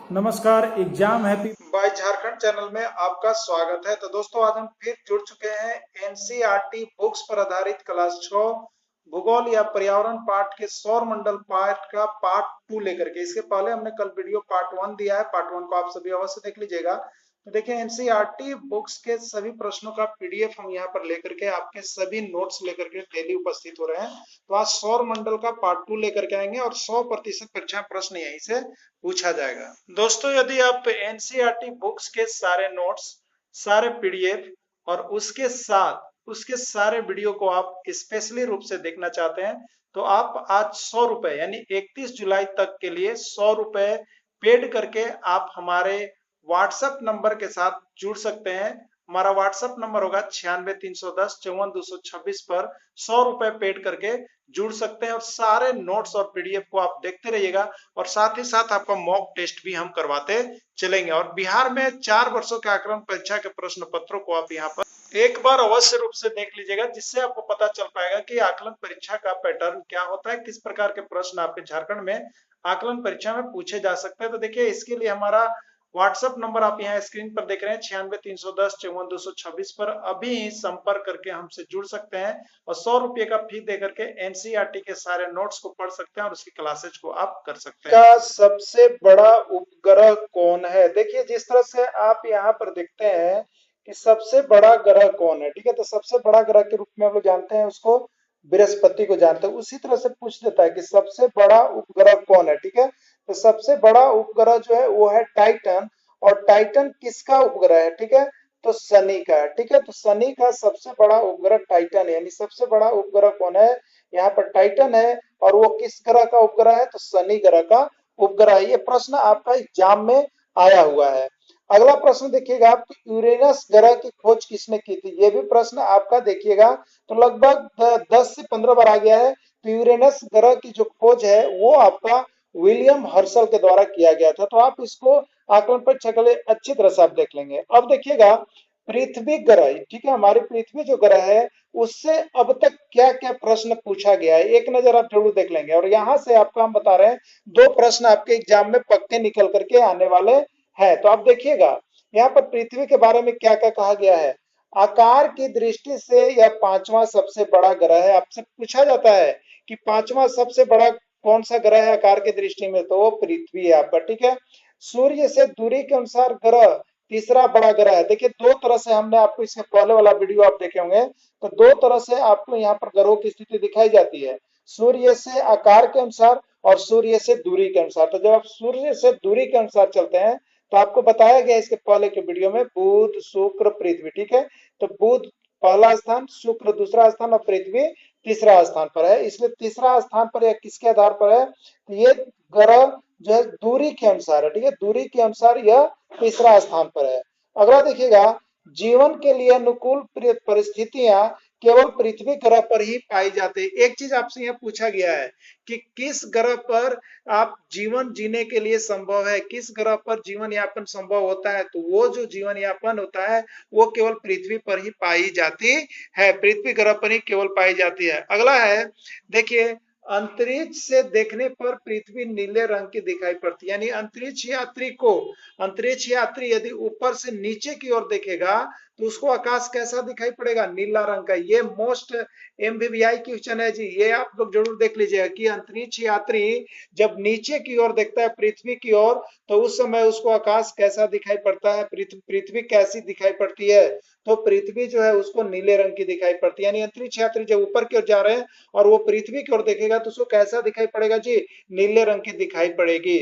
नमस्कार, exam happy by Jharkhand channel में आपका स्वागत है। तो दोस्तों, आज हम फिर जुड़ चुके हैं एनसीईआरटी बुक्स पर आधारित क्लास 6 भूगोल या पर्यावरण पाठ के सौर मंडल पाठ का पार्ट 2 लेकर के। इसके पहले हमने कल वीडियो पार्ट 1 दिया है, पार्ट 1 को आप सभी अवश्य देख लीजिएगा। तो देखिए, एनसीईआरटी बुक्स के सभी प्रश्नों का पीडीएफ हम यहाँ पर लेकर के आपके सभी नोट्स लेकर के डेली उपस्थित हो रहे हैं। तो आज सौर मंडल का पार्ट 2 लेकर के आएंगे और 100% परीक्षा प्रश्न यहीं से पूछा जाएगा। दोस्तों, यदि आप एनसीईआरटी बुक्स के सारे नोट्स, सारे पीडीएफ और उसके सारे वीडियो को आप स्पेशली रूप से देखना चाहते हैं, तो आप आज 100 रुपए यानी 31 जुलाई तक के लिए 100 रुपए पेड करके आप हमारे व्हाट्सएप नंबर के साथ जुड़ सकते हैं। हमारा व्हाट्सएप नंबर होगा 96 310 54 226 पर 100 रुपए पेड करके जुड़ सकते हैं और सारे नोट्स और पीडीएफ को आप देखते रहिएगा। और साथ ही साथ आपका मॉक टेस्ट भी हम करवाते चलेंगे। और बिहार में 4 वर्षों के आकलन परीक्षा के प्रश्न पत्रों को आप यहाँ पर एक बार अवश्य रूप से देख लीजिएगा, जिससे आपको पता चल पाएगा कि आकलन परीक्षा का पैटर्न क्या होता है, किस प्रकार के प्रश्न आपके झारखंड में आकलन परीक्षा में पूछे जा सकते हैं। तो देखिए, इसके लिए हमारा व्हाट्सएप नंबर आप यहाँ स्क्रीन पर देख रहे हैं 96 310 54 226 पर अभी संपर्क करके हमसे जुड़ सकते हैं और 100 रुपये का फी दे करके एनसीईआरटी के सारे नोट्स को पढ़ सकते हैं और उसकी क्लासेज को आप कर सकते हैं। का सबसे बड़ा उपग्रह कौन है? देखिए, जिस तरह से आप यहाँ पर देखते हैं कि सबसे बड़ा ग्रह कौन है, ठीक है, तो सबसे बड़ा ग्रह के रूप में हम लोग जानते हैं उसको, बृहस्पति को जानते हैं। उसी तरह से पूछ देता है कि सबसे बड़ा उपग्रह कौन है, ठीक है। तो सबसे बड़ा उपग्रह जो है वो है टाइटन। और टाइटन किसका उपग्रह है? ठीक है, तो शनि का है। ठीक है, तो शनि का सबसे बड़ा उपग्रह टाइटन है, यानी सबसे बड़ा उपग्रह कौन है? यहाँ पर टाइटन है। और वो किस ग्रह का उपग्रह है? तो शनि ग्रह का उपग्रह है। ये प्रश्न आपका एग्जाम में आया हुआ है। अगला प्रश्न देखिएगा आप, यूरेनस ग्रह की खोज किसने की थी? ये भी प्रश्न आपका देखिएगा तो लगभग 10 से 15 बार आ गया है। तो यूरेनस ग्रह की जो खोज है वो आपका विलियम हर्शल के द्वारा किया गया था। तो आप इसको आकलन परीक्षा के लिए अच्छी तरह से आप देख लेंगे। अब देखिएगा, पृथ्वी ग्रह, ठीक है, हमारी पृथ्वी जो ग्रह है उससे अब तक क्या क्या प्रश्न पूछा गया है, एक नजर आप जरूर देख लेंगे। और यहाँ से आपको हम बता रहे हैं 2 प्रश्न आपके एग्जाम में पक्के निकल करके आने वाले हैं। तो आप देखिएगा यहाँ पर पृथ्वी के बारे में क्या क्या कहा गया है। आकार की दृष्टि से यह 5वां सबसे बड़ा ग्रह है। आपसे पूछा जाता है कि 5वां सबसे बड़ा कौन सा ग्रह है आकार की दृष्टि में, तो वो पृथ्वी है आपका। ठीक है, सूर्य से दूरी के अनुसार ग्रह तीसरा बड़ा ग्रह है। देखिए, 2 तरह से हमने आपको इसके पहले वाला वीडियो आप देखे होंगे, तो 2 तरह से आपको यहाँ पर ग्रहों की स्थिति दिखाई जाती है, सूर्य से आकार के अनुसार और सूर्य से दूरी के अनुसार। तो जब आप सूर्य से दूरी के अनुसार चलते हैं तो आपको बताया गया इसके पहले के वीडियो में बुध शुक्र पृथ्वी। ठीक है, तो बुध पहला स्थान, शुक्र दूसरा स्थान और पृथ्वी तीसरा स्थान पर है। इसलिए तीसरा स्थान पर यह किसके आधार पर है? तो ये ग्रह जो है दूरी के अनुसार है। ठीक है, दूरी के अनुसार यह तीसरा स्थान पर है। अगला देखिएगा, जीवन के लिए अनुकूल परिस्थितियां केवल पृथ्वी ग्रह पर ही पाई जाती है। एक चीज आपसे यहाँ पूछा गया है कि किस ग्रह पर आप जीवन जीने के लिए संभव है, किस ग्रह पर जीवन यापन संभव होता है? तो वो जो जीवन यापन होता है वो केवल पृथ्वी पर ही पाई जाती है, पृथ्वी ग्रह पर ही केवल पाई जाती है। अगला है, देखिए, अंतरिक्ष से देखने पर पृथ्वी नीले रंग की दिखाई पड़ती है, यानी अंतरिक्ष यात्री यदि ऊपर से नीचे की ओर देखेगा तो उसको आकाश कैसा दिखाई पड़ेगा? नीला रंग का। ये मोस्ट एमवीवीआई क्वेश्चन है जी, ये आप लोग जरूर देख लीजिएगा कि अंतरिक्ष यात्री जब नीचे की ओर देखता है पृथ्वी की ओर तो उस समय उसको आकाश कैसा दिखाई पड़ता है, पृथ्वी कैसी दिखाई पड़ती है? तो पृथ्वी जो है उसको नीले रंग की दिखाई पड़ती है। यानी अंतरिक्ष यात्री जब ऊपर की ओर जा रहे हैं और वो पृथ्वी की ओर देखेगा तो उसको कैसा दिखाई पड़ेगा जी? नीले रंग की दिखाई पड़ेगी।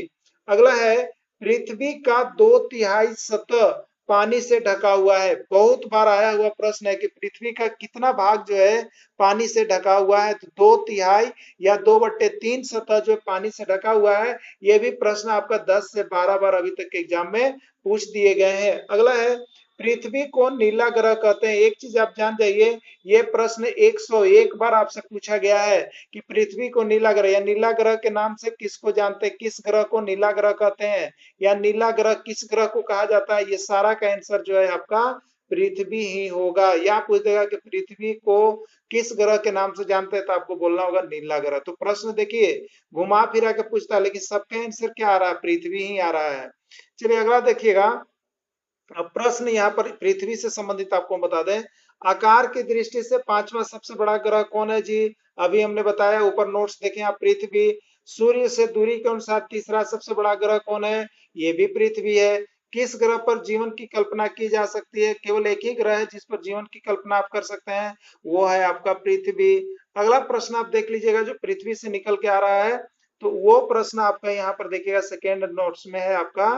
अगला है, पृथ्वी का 2/3 सतह पानी से ढका हुआ है। बहुत बार आया हुआ प्रश्न है कि पृथ्वी का कितना भाग जो है पानी से ढका हुआ है? तो 2/3 या 2/3 सतह जो पानी से ढका हुआ है। ये भी प्रश्न आपका 10 से 12 बार अभी तक के एग्जाम में पूछ दिए गए हैं। अगला है, पृथ्वी को नीला ग्रह कहते हैं। एक चीज आप जान जाइए, ये प्रश्न 101 बार आपसे पूछा गया है कि पृथ्वी को नीला ग्रह या नीला ग्रह के नाम से किसको जानते हैं, किस ग्रह को नीला ग्रह कहते हैं, या नीला ग्रह किस ग्रह को कहा जाता है? ये सारा का आंसर जो है आपका पृथ्वी ही होगा। या पूछ देगा कि पृथ्वी को किस ग्रह के नाम से जानते हैं, तो आपको बोलना होगा नीला ग्रह। तो प्रश्न देखिए घुमा फिरा के पूछता है, लेकिन सबका आंसर क्या आ रहा है? पृथ्वी ही आ रहा है। चलिए अगला देखिएगा। अब प्रश्न यहाँ पर पृथ्वी से संबंधित आपको बता दें, आकार की दृष्टि से पांचवा सबसे बड़ा ग्रह कौन है जी? अभी हमने बताया, ऊपर नोट्स देखें आप, पृथ्वी। सूर्य से दूरी के अनुसार तीसरा सबसे बड़ा ग्रह कौन है? ये भी पृथ्वी है। किस ग्रह पर जीवन की कल्पना की जा सकती है? केवल एक ही ग्रह है जिस पर जीवन की कल्पना आप कर सकते हैं, वो है आपका पृथ्वी। अगला प्रश्न आप देख लीजिएगा जो पृथ्वी से निकल के आ रहा है, तो वो प्रश्न आपका यहाँ पर देखिएगा सेकेंड नोट्स में है आपका।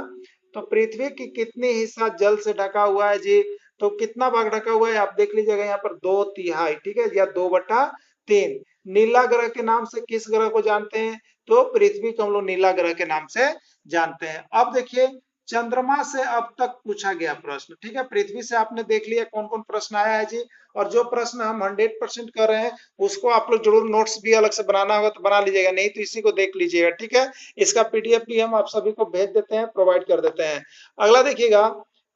तो पृथ्वी की कितनी हिस्सा जल से ढका हुआ है जी? तो कितना भाग ढका हुआ है आप देख लीजिएगा यहाँ पर, 2/3, ठीक है, या 2/3। नीला ग्रह के नाम से किस ग्रह को जानते हैं? तो पृथ्वी को हम लोग नीला ग्रह के नाम से जानते हैं। अब देखिए, चंद्रमा से अब तक पूछा गया प्रश्न, ठीक है, पृथ्वी से आपने देख लिया कौन कौन प्रश्न आया है जी। और जो प्रश्न हम 100% कर रहे हैं उसको आप लोग जरूर नोट्स भी अलग से बनाना होगा तो बना लीजिएगा, नहीं तो इसी को देख लीजिएगा, ठीक है। इसका पीडीएफ भी हम आप सभी को भेज देते हैं, प्रोवाइड कर देते हैं। अगला देखिएगा,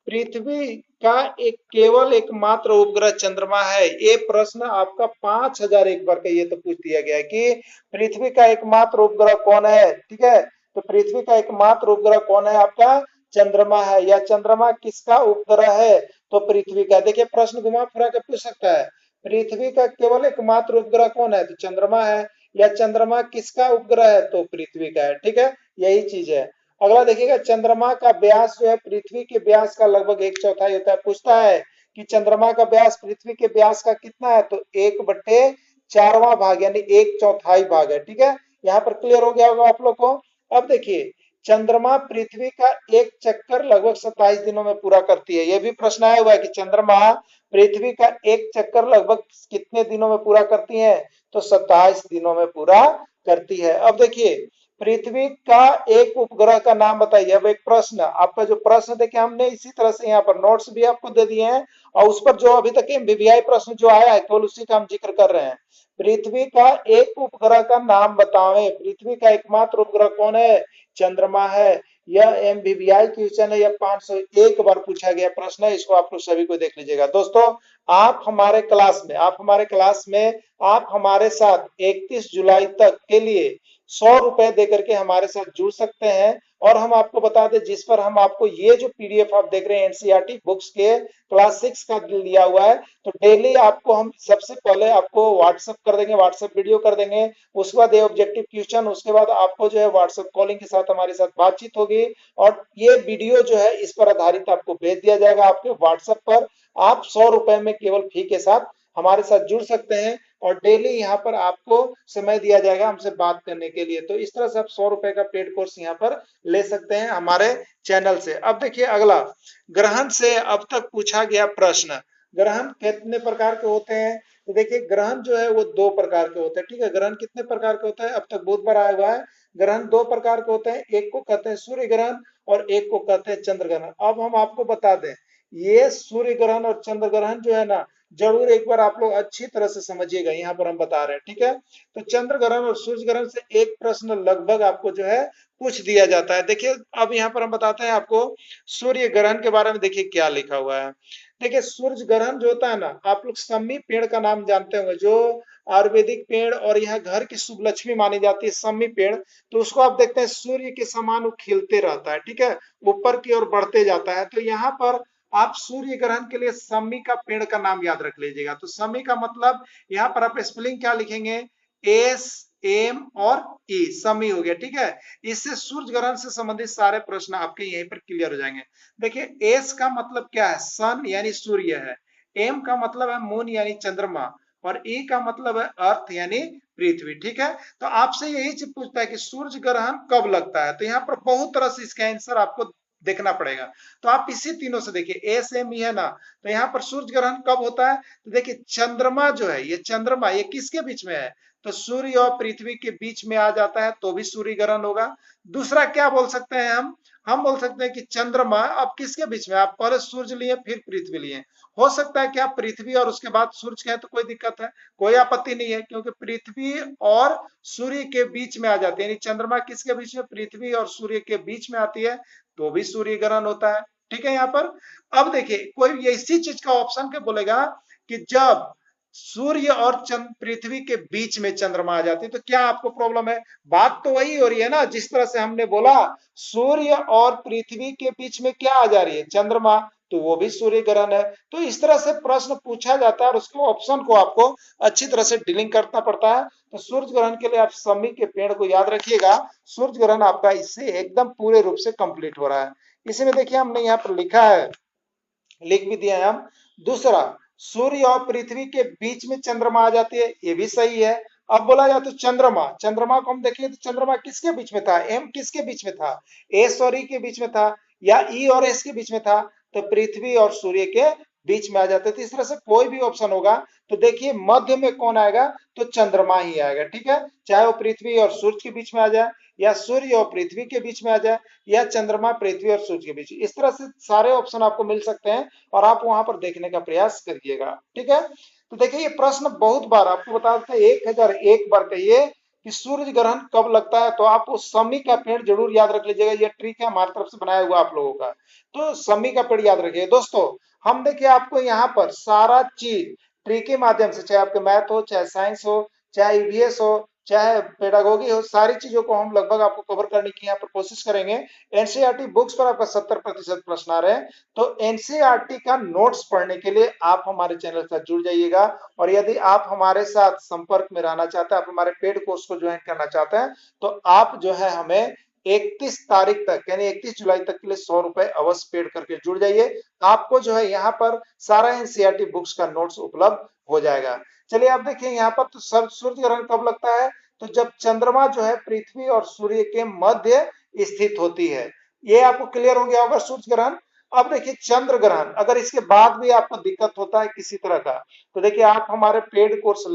पृथ्वी का एक केवल एकमात्र उपग्रह चंद्रमा है। ये प्रश्न आपका 5000 एक बार का ये तो पूछ दिया गया है कि पृथ्वी का एकमात्र उपग्रह कौन है, ठीक है। तो पृथ्वी का एकमात्र उपग्रह कौन है आपका? चंद्रमा है। या चंद्रमा किसका उपग्रह है? तो पृथ्वी का। देखिए प्रश्न घुमा फिरा के पूछ सकता है, पृथ्वी का केवल एकमात्र उपग्रह कौन है? तो चंद्रमा है। या चंद्रमा किसका उपग्रह है? तो पृथ्वी का है, ठीक है, यही चीज है। अगला देखिएगा, चंद्रमा का व्यास जो है पृथ्वी के व्यास का लगभग 1/4 होता है। पूछता है कि चंद्रमा का व्यास पृथ्वी के व्यास का कितना है? तो 1/4वां भाग यानी 1/4 भाग है, ठीक है। यहाँ पर क्लियर हो गया होगा आप लोग को। अब देखिए, चंद्रमा पृथ्वी का एक चक्कर लगभग 27 दिनों में पूरा करती है। यह भी प्रश्न आया हुआ है कि चंद्रमा पृथ्वी का एक चक्कर लगभग कितने दिनों में पूरा करती है? तो 27 दिनों में पूरा करती है। अब देखिए, पृथ्वी का एक उपग्रह का नाम बताइए। अब एक प्रश्न आपका, जो प्रश्न देखिए हमने इसी तरह से यहाँ पर नोट्स भी आपको दे दिए हैं, और उस पर जो अभी तक एमबीबीआई प्रश्न जो आया है केवल उसी का हम जिक्र कर रहे हैं। पृथ्वी का एक उपग्रह का नाम बताएं। पृथ्वी का एकमात्र उपग्रह कौन है? चंद्रमा है। यह एमबीबीआई क्वेश्चन है, यह 501 बार पूछा गया प्रश्न है, इसको आप लोग सभी को देख लीजिएगा। दोस्तों, आप हमारे क्लास में आप हमारे साथ 31 जुलाई तक के लिए 100 रुपए देकर के हमारे साथ जुड़ सकते हैं। और हम आपको बता दें, जिस पर हम आपको ये जो पीडीएफ आप देख रहे हैं एनसीईआरटी बुक्स के क्लास 6 का लिया हुआ है, तो डेली आपको हम सबसे पहले आपको व्हाट्सएप कर देंगे, व्हाट्सएप वीडियो कर देंगे, उसके बाद ये ऑब्जेक्टिव क्वेश्चन, उसके बाद आपको जो है व्हाट्सएप कॉलिंग के साथ हमारे साथ बातचीत होगी, और ये वीडियो जो है इस पर आधारित आपको भेज दिया जाएगा आपके व्हाट्सएप पर। आप 100 रुपए में केवल फी के साथ हमारे साथ जुड़ सकते हैं, और डेली यहाँ पर आपको समय दिया जाएगा हमसे बात करने के लिए। तो इस तरह से आप 100 रुपए का पेड कोर्स यहाँ पर ले सकते हैं हमारे चैनल से। अब देखिए अगला, ग्रहण से अब तक पूछा गया प्रश्न, ग्रहण कितने प्रकार के होते हैं? तो देखिए, ग्रहण जो है वो 2 प्रकार के होते हैं, ठीक है। ग्रहण कितने प्रकार के होते हैं? अब तक बहुत बार आया हुआ है, ग्रहण 2 प्रकार के होते हैं, एक को कहते हैं सूर्य ग्रहण और एक को कहते हैं चंद्र ग्रहण। अब हम आपको बता दें, ये सूर्य ग्रहण और चंद्र ग्रहण जो है ना, जरूर एक बार आप लोग अच्छी तरह से समझिएगा, यहाँ पर हम बता रहे हैं, ठीक है। तो चंद्र ग्रहण और सूर्य ग्रहण से एक प्रश्न लगभग आपको जो है पूछ दिया जाता है। देखिए अब यहाँ पर हम बताते हैं आपको सूर्य ग्रहण के बारे में। देखिए क्या लिखा हुआ है, देखिए सूर्य ग्रहण जो होता है ना, आप लोग सम्मी पेड़ का नाम जानते होंगे, जो आयुर्वेदिक पेड़ और यहाँ घर की शुभ लक्ष्मी मानी जाती है, सम्मी पेड़। तो उसको आप देखते हैं सूर्य के समान वो खिलते रहता है, ठीक है, ऊपर की ओर बढ़ते जाता है। तो यहाँ पर आप सूर्य ग्रहण के लिए सम्मी का पेड़ का नाम याद रख लीजिएगा। तो सम्मी का मतलब यहाँ पर आप स्पेलिंग क्या लिखेंगे? SM और E, सम्मी हो गया, ठीक है। इससे सूर्य ग्रहण से संबंधित सारे प्रश्न आपके यहीं पर क्लियर हो जाएंगे। देखिए S का मतलब क्या है? सन यानी सूर्य है। M का मतलब है मून यानी चंद्रमा, और E का मतलब है अर्थ यानी पृथ्वी, ठीक है। तो आपसे यही चीज पूछता है कि सूर्य ग्रहण कब लगता है, तो यहाँ पर बहुत तरह से इसका आंसर आपको देखना पड़ेगा। तो आप इसी तीनों से देखिए, SME है ना, तो यहाँ पर सूर्य ग्रहण कब होता है? तो देखिए चंद्रमा जो है, ये चंद्रमा ये किसके बीच में है? तो सूर्य और पृथ्वी के बीच में आ जाता है तो भी सूर्य ग्रहण होगा। दूसरा क्या बोल सकते हैं हम बोल सकते हैं कि चंद्रमा अब किसके बीच में, आप पहले सूर्य लिए फिर पृथ्वी लिए। हो सकता है कि आप पृथ्वी और उसके बाद सूर्य कहें तो कोई दिक्कत है, कोई आपत्ति नहीं है, क्योंकि पृथ्वी और सूर्य के बीच में आ जाती है, यानी चंद्रमा किसके बीच में? पृथ्वी और सूर्य के बीच में आती है तो भी सूर्य ग्रहण होता है, ठीक है। यहाँ पर अब देखिए कोई ऐसी चीज का ऑप्शन के बोलेगा कि जब सूर्य और पृथ्वी के बीच में चंद्रमा आ जाती है, तो क्या आपको प्रॉब्लम है? बात तो वही हो रही है ना, जिस तरह से हमने बोला सूर्य और पृथ्वी के बीच में क्या आ जा रही है? चंद्रमा, तो वो भी सूर्य ग्रहण है। तो इस तरह से प्रश्न पूछा जाता है और उसके ऑप्शन को आपको अच्छी तरह से डीलिंग करना पड़ता है। तो सूर्य ग्रहण के लिए आप समी के पेड़ को याद रखिएगा। सूर्य ग्रहण आपका इससे एकदम पूरे रूप से कंप्लीट हो रहा है। इसी में देखिए हमने यहाँ पर लिखा है, लिख भी दिया है हम। दूसरा, सूर्य और पृथ्वी के बीच में चंद्रमा आ जाती है, ये भी सही है। अब बोला जाए तो चंद्रमा, चंद्रमा को हम देखें तो चंद्रमा किसके बीच में था? एम किसके बीच में था? एस और ई के बीच में था, या ई और एस के बीच में था? तो पृथ्वी और सूर्य के बीच में आ जाते थे। इस तरह से कोई भी ऑप्शन होगा तो देखिए मध्य में कौन आएगा? तो चंद्रमा ही आएगा, ठीक है। चाहे वो पृथ्वी और सूर्य के बीच में आ जाए, या सूर्य और पृथ्वी के बीच में आ जाए, या चंद्रमा पृथ्वी और सूर्य के बीच, इस तरह से सारे ऑप्शन आपको मिल सकते हैं और आप वहां पर देखने का प्रयास करिएगा, ठीक है। तो देखिए ये प्रश्न बहुत बार आपको बता देते हैं, 1001 बार कहिए कि सूर्य ग्रहण कब लगता है, तो आप उस समी का पेड़ जरूर याद रख लीजिएगा। ये ट्रिक है हमारी तरफ से बनाया हुआ आप लोगों का, तो समी का पेड़ याद रखिए दोस्तों। हम देखिए आपको यहाँ पर सारा चीज ट्री के माध्यम से, चाहे आपके मैथ हो, चाहे साइंस हो, चाहे ईवीएस हो, चाहे पेडागोगी हो, सारी चीजों को हम लगभग आपको कवर करने की यहाँ पर कोशिश करेंगे। एनसीईआरटी बुक्स पर आपका 70% प्रश्न आ रहे हैं, तो एनसीईआरटी का नोट्स पढ़ने के लिए आप हमारे चैनल से जुड़ जाइएगा। और यदि आप हमारे साथ संपर्क में रहना चाहते हैं, आप हमारे पेड कोर्स को ज्वाइन करना चाहते हैं, तो आप जो है हमें 31 तारीख तक यानी 31 जुलाई तक के लिए 100 रुपए अवश्य पेड करके जुड़ जाइए। आपको जो है यहाँ पर सारा एनसीईआरटी बुक्स का नोट्स उपलब्ध हो जाएगा। चलिए आप देखिए यहाँ पर, तो सूर्य ग्रहण कब लगता है? तो जब चंद्रमा जो है पृथ्वी और सूर्य के मध्य स्थित होती है। ये आपको क्लियर हो गया होगा सूर्य ग्रहण। अब देखिए चंद्र ग्रहण, अगर इसके बाद भी आपको दिक्कत होता है किसी तरह का, तो देखिए आप हमारे पेड कोर्स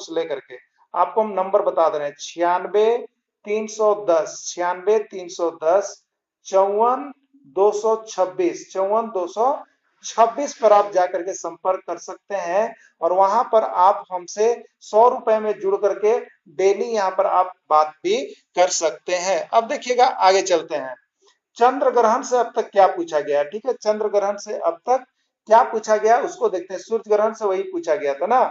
लेकर के आपको हम नंबर बता दे रहे हैं, 96 310, 96 310 54 226, 54 226 पर आप जाकर के संपर्क कर सकते हैं। और वहां पर आप हमसे 100 रुपए में जुड़ करके डेली यहाँ पर आप बात भी कर सकते हैं। अब देखिएगा आगे चलते हैं, चंद्र ग्रहण से अब तक क्या पूछा गया, ठीक है। चंद्र ग्रहण से अब तक क्या पूछा गया उसको देखते हैं। सूर्य ग्रहण से वही पूछा गया था ना।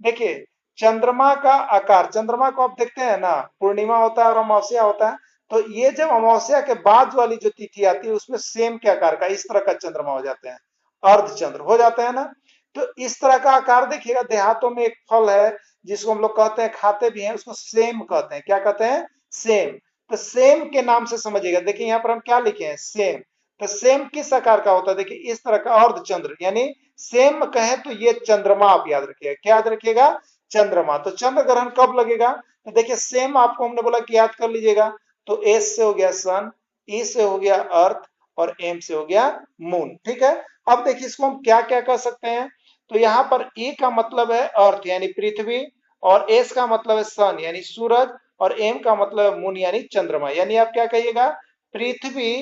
देखिए चंद्रमा का आकार, चंद्रमा को आप देखते हैं ना, पूर्णिमा होता है और अमावस्या होता है। तो ये जब अमावस्या के बाद वाली जो तिथि आती है उसमें सेम के आकार का इस तरह का चंद्रमा हो जाते हैं, अर्धचंद्र हो जाते हैं ना। तो इस तरह का आकार देखिएगा, देहातों में एक फल है जिसको हम लोग कहते हैं, खाते भी हैं, उसको सेम कहते हैं। क्या कहते हैं? सेम। तो सेम के नाम से समझिएगा। देखिए यहाँ पर हम क्या लिखे हैं? सेम। तो सेम किस आकार का होता है? देखिए इस तरह का अर्धचंद्र, यानी सेम कहें तो ये चंद्रमा आप याद रखिएगा। क्या याद रखिएगा? चंद्रमा। तो चंद्र ग्रहण कब लगेगा? तो देखिए सेम आपको हमने बोला कि याद कर लीजिएगा। तो एस से हो गया सन, ई से हो गया अर्थ, और एम से हो गया मून, ठीक है। अब देखिए इसको हम क्या क्या कह सकते हैं। तो यहाँ पर ई का मतलब है अर्थ यानी पृथ्वी, और एस का मतलब है सन यानी सूरज, और एम का मतलब है मून यानी चंद्रमा। यानी आप क्या कहिएगा? पृथ्वी,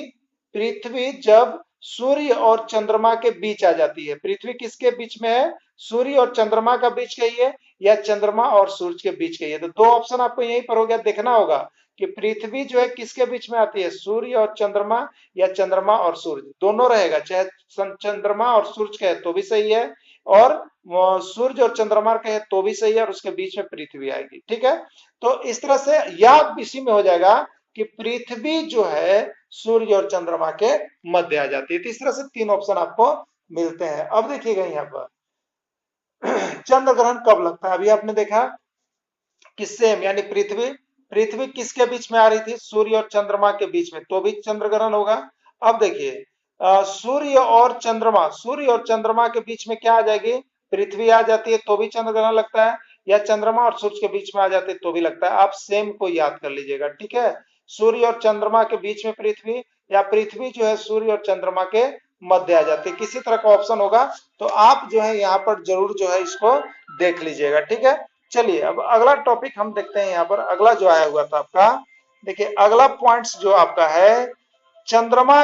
पृथ्वी जब सूर्य और चंद्रमा के बीच आ जाती है। पृथ्वी किसके बीच में है? सूर्य और चंद्रमा का बीच कहिए, या चंद्रमा और सूर्य के बीच कहिए। तो दो ऑप्शन आपको यहीं पर हो गया, देखना होगा कि पृथ्वी जो है किसके बीच में आती है, सूर्य और चंद्रमा, या चंद्रमा और सूर्य, दोनों रहेगा। चाहे चंद्रमा और सूर्य कहे तो भी सही है, और सूर्य और चंद्रमा कहे तो भी सही है, और उसके बीच में पृथ्वी आएगी, ठीक है। तो इस तरह से याद इसी में हो जाएगा कि पृथ्वी जो है सूर्य और चंद्रमा के मध्य आ जाती है। तो इस तरह से तीन ऑप्शन आपको मिलते हैं। अब देखिएगा यहाँ पर चंद्र ग्रहण कब लगता है? अभी आपने देखा कि सेम यानी पृथ्वी, पृथ्वी किसके बीच में आ रही थी? सूर्य और चंद्रमा के बीच में, तो भी चंद्र ग्रहण होगा। अब देखिए सूर्य और चंद्रमा, सूर्य और चंद्रमा के बीच में क्या आ जाएगी? पृथ्वी आ जाती है तो भी चंद्र ग्रहण लगता है, या चंद्रमा और सूर्य के बीच में आ जाते तो भी लगता है। आप सेम को याद कर लीजिएगा, ठीक है। सूर्य और चंद्रमा के बीच में पृथ्वी, या पृथ्वी जो है सूर्य और चंद्रमा के मध्य आ जाती है, किसी तरह का ऑप्शन होगा। तो आप जो है यहाँ पर जरूर जो है इसको देख लीजिएगा, ठीक है। चलिए अब अगला टॉपिक हम देखते हैं। यहाँ पर अगला जो आया हुआ था आपका, देखिए अगला पॉइंट्स जो आपका है चंद्रमा,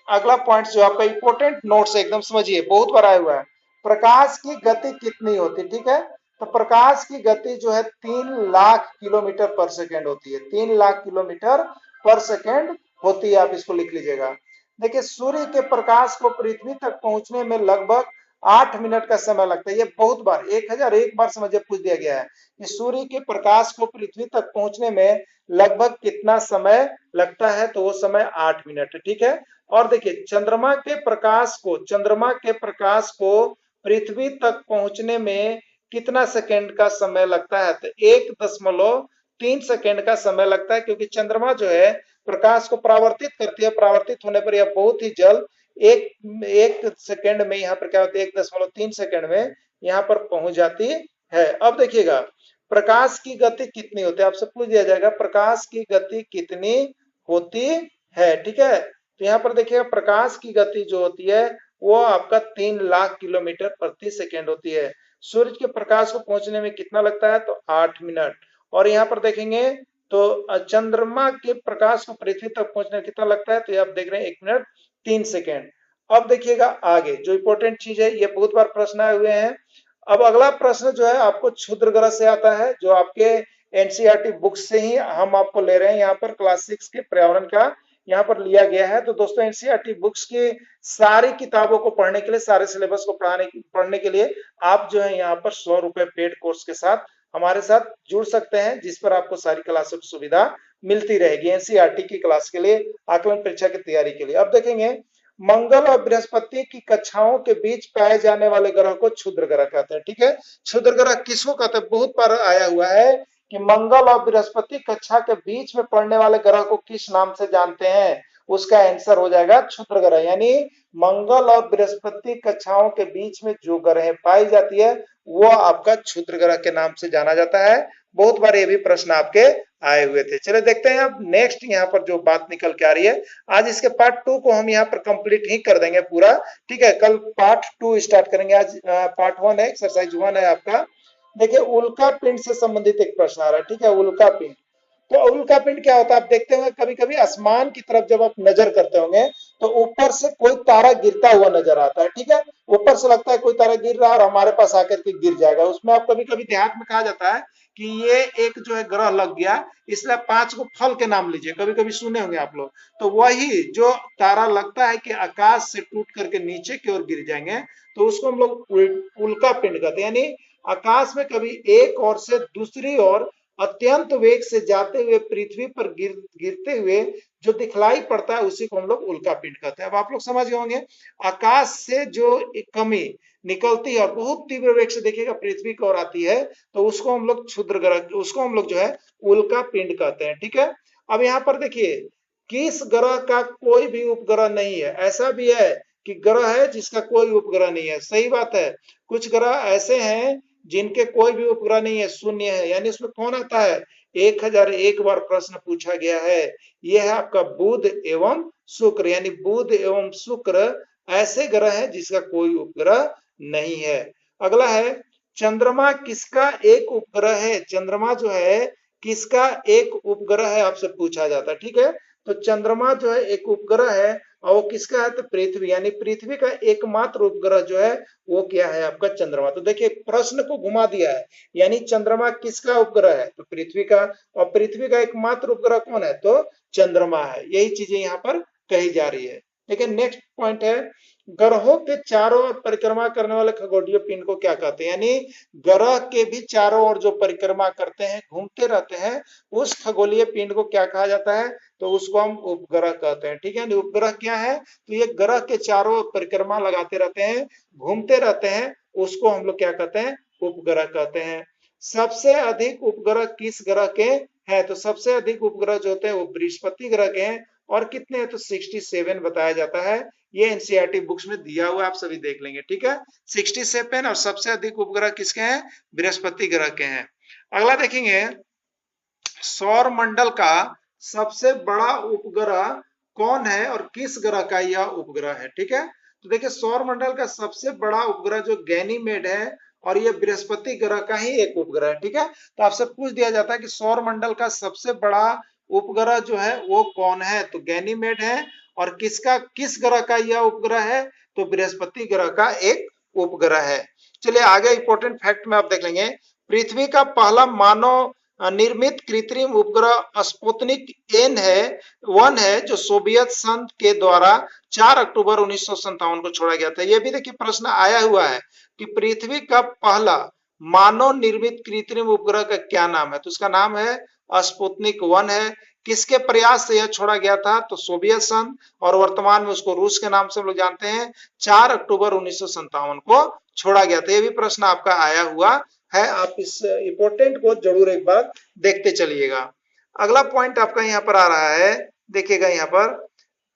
अगला पॉइंट जो आपका इंपोर्टेंट नोट्स एकदम समझिए, बहुत बार आया हुआ है। प्रकाश की गति कितनी होती है, ठीक है। तो प्रकाश की गति जो है 3 लाख किलोमीटर पर सेकेंड होती है, 3 लाख किलोमीटर पर सेकेंड होती है। आप इसको लिख लीजिएगा। देखिए सूर्य के प्रकाश को पृथ्वी तक पहुंचने में लगभग 8 मिनट का समय लगता है। ये बहुत बार 1001 बार समझे पूछ दिया गया है कि सूर्य के प्रकाश को पृथ्वी तक पहुंचने में लगभग कितना समय लगता है, तो वो समय 8 मिनट है। ठीक है। और देखिए चंद्रमा के प्रकाश को पृथ्वी तक पहुंचने में कितना सेकेंड का समय लगता है, तो 1.3 सेकेंड का समय लगता है, क्योंकि चंद्रमा जो है प्रकाश को परावर्तित करती है। परावर्तित होने पर यह बहुत ही जल्द एक सेकेंड में यहाँ पर क्या होती है, 1.3 सेकेंड में यहाँ पर पहुंच जाती है। अब देखिएगा प्रकाश की गति कितनी होती है, आपसे पूछ दिया जाएगा प्रकाश की गति कितनी होती है। ठीक है। तो यहाँ पर देखिएगा प्रकाश की गति जो होती है वो आपका 3 लाख किलोमीटर प्रति सेकेंड होती है। सूर्य के प्रकाश को पहुंचने में कितना लगता है, तो 8 मिनट। और यहाँ पर देखेंगे तो चंद्रमा के प्रकाश को पृथ्वी तक पहुंचने में कितना लगता है, तो आप देख रहे हैं 1 मिनट 3 सेकेंड। अब देखिएगा आगे जो इंपॉर्टेंट चीज है, ये बहुत बार प्रश्न आए हुए हैं। अब अगला प्रश्न जो है आपको क्षुद्र ग्रह से आता है, जो आपके एनसीईआरटी बुक से ही हम आपको ले रहे हैं। यहाँ पर क्लास 6 के पर्यावरण का यहाँ पर लिया गया है। तो दोस्तों एनसीईआरटी बुक्स की सारी किताबों को पढ़ने के लिए, सारे सिलेबस को पढ़ने के लिए आप जो है यहाँ पर 100 रुपए पेड कोर्स के साथ हमारे साथ जुड़ सकते हैं, जिस पर आपको सारी क्लासों की सुविधा मिलती रहेगी एनसीईआरटी की क्लास के लिए, आकलन परीक्षा की तैयारी के लिए। अब देखेंगे मंगल और बृहस्पति की कक्षाओं के बीच पाए जाने वाले ग्रह को क्षुद्र ग्रह कहते हैं। ठीक है। क्षुद्र ग्रह किसको कहते हैं, बहुत बार आया हुआ है कि मंगल और बृहस्पति कक्षा के बीच में पड़ने वाले ग्रह को किस नाम से जानते हैं, उसका आंसर हो जाएगा क्षुद्र ग्रह। यानी मंगल और बृहस्पति कक्षाओं के बीच में जो ग्रह पाई जाती है वो आपका क्षुद्र ग्रह के नाम से जाना जाता है। बहुत बार ये भी प्रश्न आपके आए हुए थे। चलिए देखते हैं अब नेक्स्ट यहाँ पर जो बात निकल के आ रही है। आज इसके पार्ट 2 को हम यहाँ पर कंप्लीट ही कर देंगे पूरा। ठीक है। कल पार्ट 2 स्टार्ट करेंगे। आज पार्ट 1 है, एक्सरसाइज 1 है आपका। देखिए उल्का पिंड से संबंधित एक प्रश्न आ रहा है। ठीक है। उल्का पिंड, तो उल्का पिंड क्या होता है, आप देखते होंगे कभी कभी आसमान की तरफ जब आप नजर करते होंगे तो ऊपर से कोई तारा गिरता हुआ नजर आता है। ठीक है। ऊपर से लगता है कोई तारा गिर रहा है और हमारे पास आकर के गिर जाएगा। उसमें आप कभी कभी देहात में कहा जाता है कि ये एक जो है ग्रह लग गया, इसलिए 5 को फल के नाम लीजिए, कभी कभी सुने होंगे आप लोग। तो वही जो तारा लगता है कि आकाश से टूट करके नीचे की ओर गिर जाएंगे, तो उसको हम लोग उल्का पिंड कहते हैं। यानी आकाश में कभी एक ओर से दूसरी ओर अत्यंत वेग से जाते हुए पृथ्वी पर गिरते हुए जो दिखलाई पड़ता है उसी को हम लोग उल्का पिंड कहते हैं। अब आप लोग समझ गए होंगे आकाश से जो एक कमी निकलती है और बहुत तीव्र वेग से देखिएगा पृथ्वी की ओर आती है, तो उसको हम लोग क्षुद्र ग्रह, उसको हम लोग जो है उल्का पिंड कहते हैं। ठीक है। अब यहाँ पर देखिए किस ग्रह का कोई भी उपग्रह नहीं है। ऐसा भी है कि ग्रह है जिसका कोई उपग्रह नहीं है, सही बात है। कुछ ग्रह ऐसे हैं जिनके कोई भी उपग्रह नहीं है, शून्य है। यानी इसमें कौन आता है, 1001 बार प्रश्न पूछा गया है। यह है आपका बुध एवं शुक्र। यानी बुध एवं शुक्र ऐसे ग्रह हैं जिसका कोई उपग्रह नहीं है। अगला है चंद्रमा किसका एक उपग्रह है। चंद्रमा जो है किसका एक उपग्रह है, आपसे पूछा जाता है। ठीक है। तो चंद्रमा जो है एक उपग्रह है और वो किसका है, तो पृथ्वी। यानी पृथ्वी का एकमात्र उपग्रह जो है वो क्या है, आपका चंद्रमा। तो देखिए प्रश्न को घुमा दिया है। यानी चंद्रमा किसका उपग्रह है, तो पृथ्वी का। और पृथ्वी का एकमात्र उपग्रह कौन है, तो चंद्रमा है। यही चीजें यहाँ पर कही जा रही है। देखिए नेक्स्ट पॉइंट है ग्रहों के चारों ओर परिक्रमा करने वाले खगोलीय पिंड को क्या कहते हैं। यानी ग्रह के भी चारों ओर जो परिक्रमा करते हैं, घूमते रहते हैं, उस खगोलीय पिंड को क्या कहा जाता है, तो उसको हम उपग्रह कहते हैं। ठीक है। उपग्रह क्या है, तो ये ग्रह के चारों ओर परिक्रमा लगाते रहते हैं, घूमते रहते हैं, उसको हम लोग क्या कहते हैं, उपग्रह कहते हैं। सबसे अधिक उपग्रह किस ग्रह के हैं, तो सबसे अधिक उपग्रह जो होते हैं वो बृहस्पति ग्रह के हैं। और कितने हैं, तो 67 बताया जाता है। ये एनसीईआरटी बुक्स में दिया हुआ है, आप सभी देख लेंगे। ठीक है। 67 और सबसे अधिक उपग्रह किसके हैं, बृहस्पति ग्रह के हैं। अगला देखेंगे सौर मंडल का सबसे बड़ा उपग्रह कौन है और किस ग्रह का यह उपग्रह है। ठीक है। तो देखिए सौर मंडल का सबसे बड़ा उपग्रह जो गैनीमेड है और ये बृहस्पति ग्रह का ही एक उपग्रह है। ठीक है। तो आपसे पूछ दिया जाता है कि सौर मंडल का सबसे बड़ा उपग्रह जो है वो कौन है, तो गैनीमेड है। और किस ग्रह का यह उपग्रह है, तो बृहस्पति ग्रह का एक उपग्रह है। चलिए आगे इंपॉर्टेंट फैक्ट में आप देख लेंगे पृथ्वी का पहला मानव निर्मित कृत्रिम उपग्रह स्पुतनिक एन है 1 है, जो सोवियत संघ के द्वारा 4 अक्टूबर 1957 को छोड़ा गया था। ये भी देखिए प्रश्न आया हुआ है कि पृथ्वी का पहला मानव निर्मित कृत्रिम उपग्रह का क्या नाम है, तो उसका नाम है स्पुतनिक 1 है। किसके प्रयास से यह छोड़ा गया था, तो सोवियत संघ, और वर्तमान में उसको रूस के नाम से हम लोग जानते हैं। 4 अक्टूबर 1957 को छोड़ा गया था। ये भी प्रश्न आपका आया हुआ है, आप इस इंपोर्टेंट को जरूर एक बार देखते चलिएगा। अगला पॉइंट आपका यहाँ पर आ रहा है, देखिएगा यहाँ पर,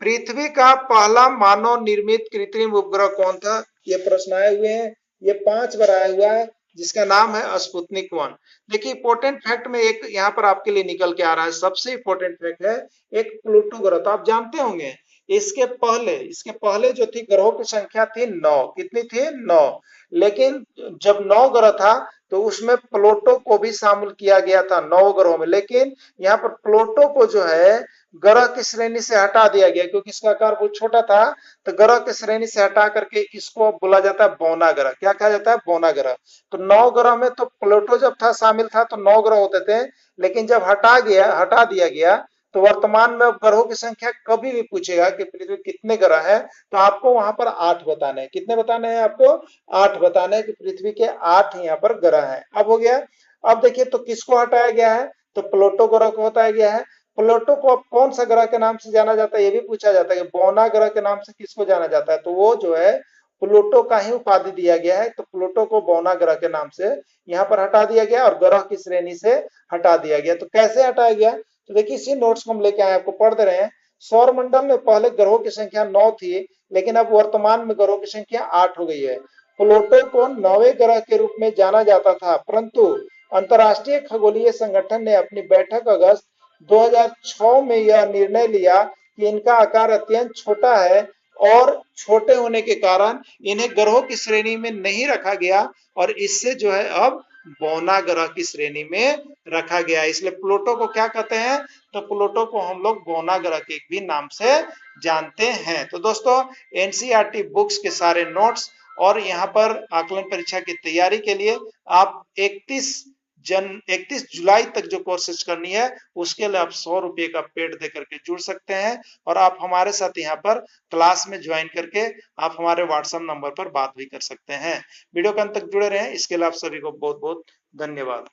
पृथ्वी का पहला मानव निर्मित कृत्रिम उपग्रह कौन था, ये प्रश्न आए हुए हैं। ये 5 बार आया हुआ है, जिसका नाम है स्पुतनिक 1। देखिए इंपोर्टेंट फैक्ट में एक यहाँ पर आपके लिए निकल के आ रहा है, सबसे इंपोर्टेंट फैक्ट है एक प्लूटो ग्रह। तो आप जानते होंगे इसके पहले जो थी ग्रहों की संख्या थी 9। कितनी थी, 9। लेकिन जब 9 ग्रह था तो उसमें प्लूटो को भी शामिल किया गया था 9 ग्रहों में। लेकिन यहाँ पर प्लूटो को जो है ग्रह की श्रेणी से हटा दिया गया, क्योंकि इसका आकार बहुत छोटा था। तो ग्रह की श्रेणी से हटा करके इसको बोला जाता है बौना ग्रह। क्या कहा जाता है, बौना ग्रह। तो 9 ग्रह में तो प्लूटो जब था शामिल था तो 9 ग्रह होते थे, लेकिन जब हटा दिया गया तो वर्तमान में अब ग्रहों की संख्या कभी भी पूछेगा कि पृथ्वी कितने ग्रह हैं, तो आपको वहां पर 8 बताने हैं। कितने बताने हैं आपको, 8 बताने हैं कि पृथ्वी के 8 यहाँ पर ग्रह हैं। अब हो गया। अब देखिए तो किसको हटाया गया है, तो प्लूटो ग्रह को हटाया गया है। प्लूटो को अब कौन सा ग्रह के नाम से जाना जाता है, ये भी पूछा जाता है कि बौना ग्रह के नाम से किसको जाना जाता है, तो वो जो है प्लूटो का ही उपाधि दिया गया है। तो प्लूटो को बौना ग्रह के नाम से यहाँ पर हटा दिया गया और ग्रह की श्रेणी से हटा दिया गया। तो कैसे हटाया गया, तो देखिए इसी नोट्स को हम लेके आए, आपको पढ़ दे रहे हैं। सौर मंडल में पहले ग्रहों की संख्या 9 थी, लेकिन अब वर्तमान में ग्रहों की संख्या 8 हो गई है। प्लूटो को 9वें ग्रह के रूप में जाना जाता था, परंतु अंतरराष्ट्रीय खगोलीय संगठन ने अपनी बैठक अगस्त 2006 में यह निर्णय लिया कि इनका आकार अत्यंत छोटा है और छोटे होने के कारण इन्हें ग्रहों की श्रेणी में नहीं रखा गया, और इससे जो है अब बौना ग्रह की श्रेणी में रखा गया। इसलिए प्लूटो को क्या कहते हैं, तो प्लूटो को हम लोग बौना ग्रह के भी नाम से जानते हैं। तो दोस्तों एनसीईआरटी बुक्स के सारे नोट्स और यहाँ पर आकलन परीक्षा की तैयारी के लिए आप 31 जुलाई तक जो कोर्सेज करनी है उसके लिए आप 100 रुपये का पेड दे करके जुड़ सकते हैं, और आप हमारे साथ यहाँ पर क्लास में ज्वाइन करके आप हमारे व्हाट्सएप नंबर पर बात भी कर सकते हैं। वीडियो के अंत तक जुड़े रहें, इसके लिए आप सभी को बहुत बहुत धन्यवाद।